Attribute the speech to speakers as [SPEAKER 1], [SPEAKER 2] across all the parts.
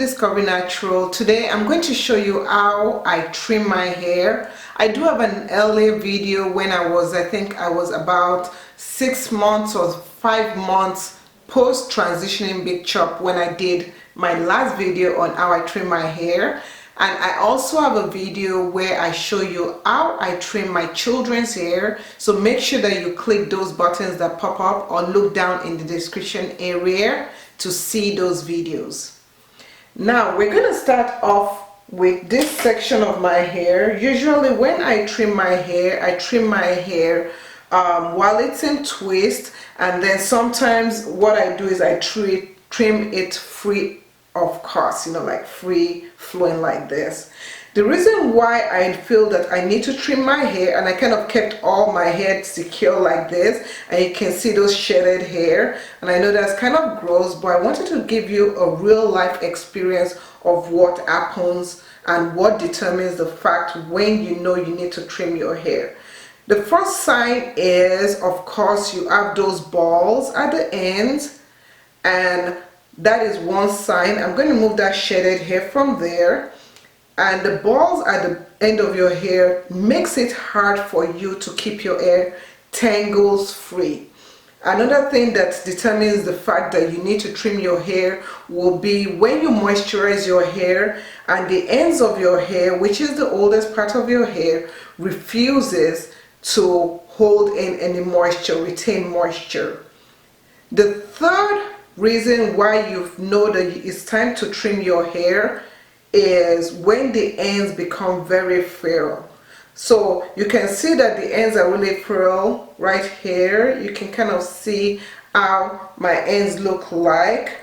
[SPEAKER 1] Discovery Natural. Today I'm going to show you how I trim my hair. I do have an earlier video when I think I was about 6 months or 5 months post transitioning big chop when I did my last video on how I trim my hair. And I also have a video where I show you how I trim my children's hair. So make sure that you click those buttons that pop up or look down in the description area to see those videos. Now we're going to start off with this section of my hair. Usually when I trim my hair while it's in twist, and then sometimes what I do is I trim it free of course, like free flowing like this. The reason why I feel that I need to trim my hair, and I kind of kept all my hair secure like this, and you can see those shedded hair, and I know that's kind of gross, but I wanted to give you a real life experience of what happens and what determines the fact when you know you need to trim your hair. The first sign is, of course, you have those balls at the ends, and that is one sign. I'm going to move that shedded hair from there. And the balls at the end of your hair makes it hard for you to keep your hair tangles free. Another thing that determines the fact that you need to trim your hair will be when you moisturize your hair and the ends of your hair, which is the oldest part of your hair, refuses to hold in any moisture, retain moisture. The third reason why you know that it's time to trim your hair is when the ends become very frail. So you can see that the ends are really frail right here. You can kind of see how my ends look like.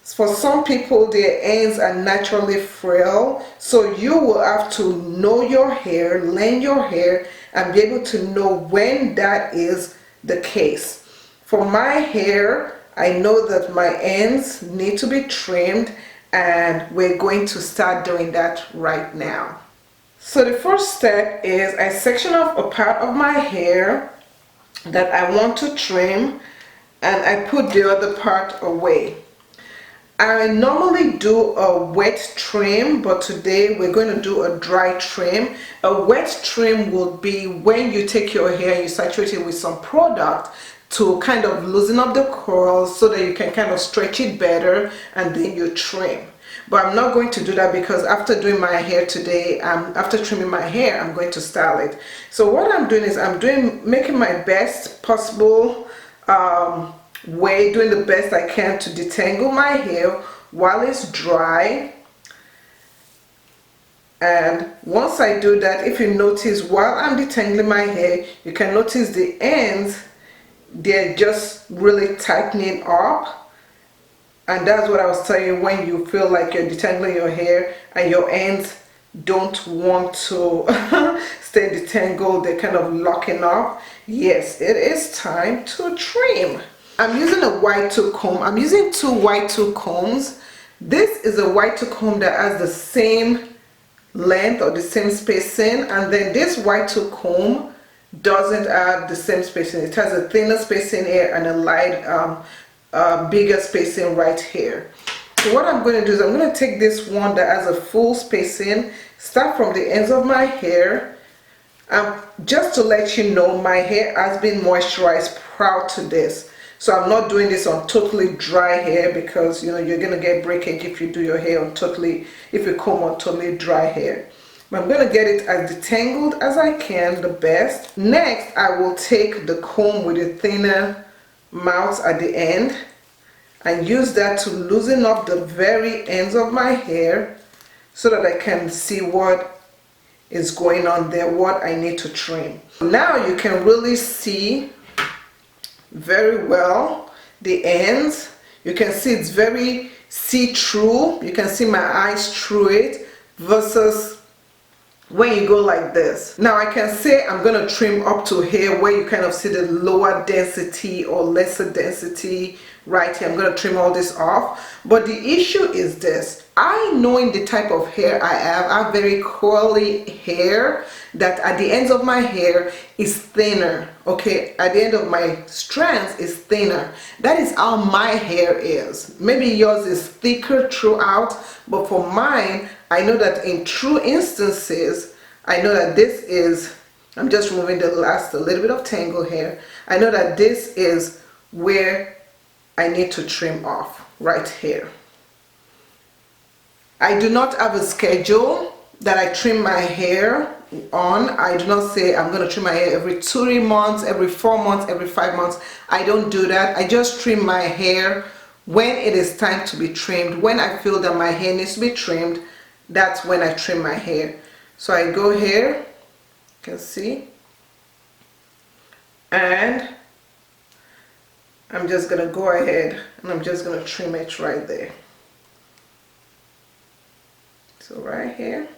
[SPEAKER 1] For some people, their ends are naturally frail, so you will have to know your hair, learn your hair, and be able to know when that is the case. For my hair, I know that my ends need to be trimmed, and we're going to start doing that right now. So the first step is I section off a part of my hair that I want to trim, and I put the other part away. I normally do a wet trim, but today we're going to do a dry trim. A wet trim will be when you take your hair and you saturate it with some product to kind of loosen up the curls so that you can kind of stretch it better, and then you trim. But I'm not going to do that because after doing my hair today, after trimming my hair, I'm going to style it. So what I'm doing is making my best possible way, doing the best I can to detangle my hair while it's dry. And once I do that, if you notice while I'm detangling my hair, you can notice the ends, they're just really tightening up. And that's what I was telling you, when you feel like you're detangling your hair and your ends don't want to stay detangled, they're kind of locking up. Yes, it is time to trim. I'm using a white tooth comb. I'm using 2 white tooth combs. This is a white tooth comb that has the same length or the same spacing, and then this white tooth comb doesn't have the same spacing. It has a thinner spacing here and a light bigger spacing right here. So what I'm going to do is I'm going to take this one that has a full spacing, start from the ends of my hair. Just to let you know, my hair has been moisturized prior to this, so I'm not doing this on totally dry hair, because you're going to get breakage if you do your hair on if you comb on totally dry hair. But I'm going to get it as detangled as I can, the best. Next, I will take the comb with a thinner mouth at the end and use that to loosen up the very ends of my hair so that I can see what is going on there, what I need to trim. Now you can really see very well the ends. You can see it's very see-through. You can see my eyes through it, versus when you go like this. Now I can say I'm going to trim up to here where you kind of see the lower density or lesser density right here. I'm going to trim all this off, but the issue is this. I, knowing the type of hair I have very curly hair that at the ends of my hair is thinner. Okay, at the end of my strands is thinner. That is how my hair is. Maybe yours is thicker throughout, but for mine, I know that in true instances, I know that this is, I'm just removing the last a little bit of tangle hair. I know that this is where I need to trim off, right here. I do not have a schedule that I trim my hair on. I do not say I'm going to trim my hair every 2 months, every 4 months, every 5 months. I don't do that. I just trim my hair when it is time to be trimmed. When I feel that my hair needs to be trimmed, that's when I trim my hair. So I go here, you can see, and I'm just going to go ahead and I'm just going to trim it right there. So right here.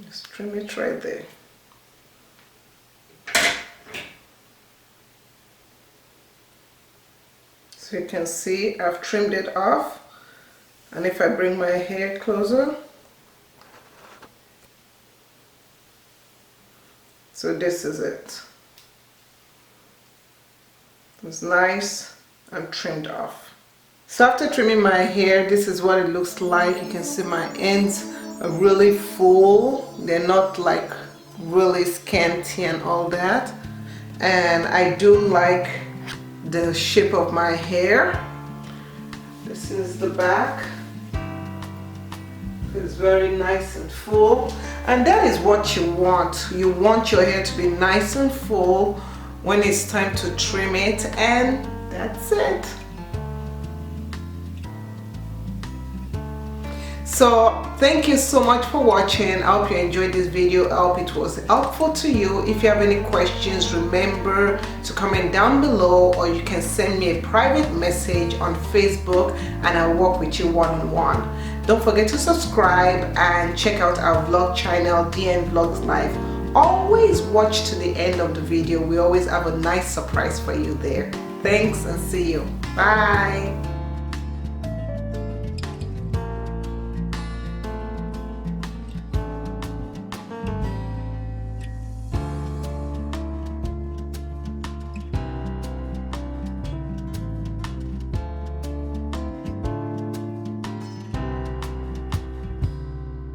[SPEAKER 1] Just trim it right there. So you can see I've trimmed it off, and if I bring my hair closer, so this is it. It's nice and trimmed off. So after trimming my hair, this is what it looks like. You can see my ends are really full. They're not like really scanty and all that. And I do like the shape of my hair. This is the back. It's very nice and full, and that is what you want. You want your hair to be nice and full when it's time to trim it, and that's it. So thank you so much for watching. I hope you enjoyed this video. I hope it was helpful to you. If you have any questions, remember to comment down below, or you can send me a private message on Facebook and I'll work with you one-on-one. Don't forget to subscribe and check out our vlog channel, DN Vlogs Life. Always watch to the end of the video. We always have a nice surprise for you there. Thanks and see you. Bye.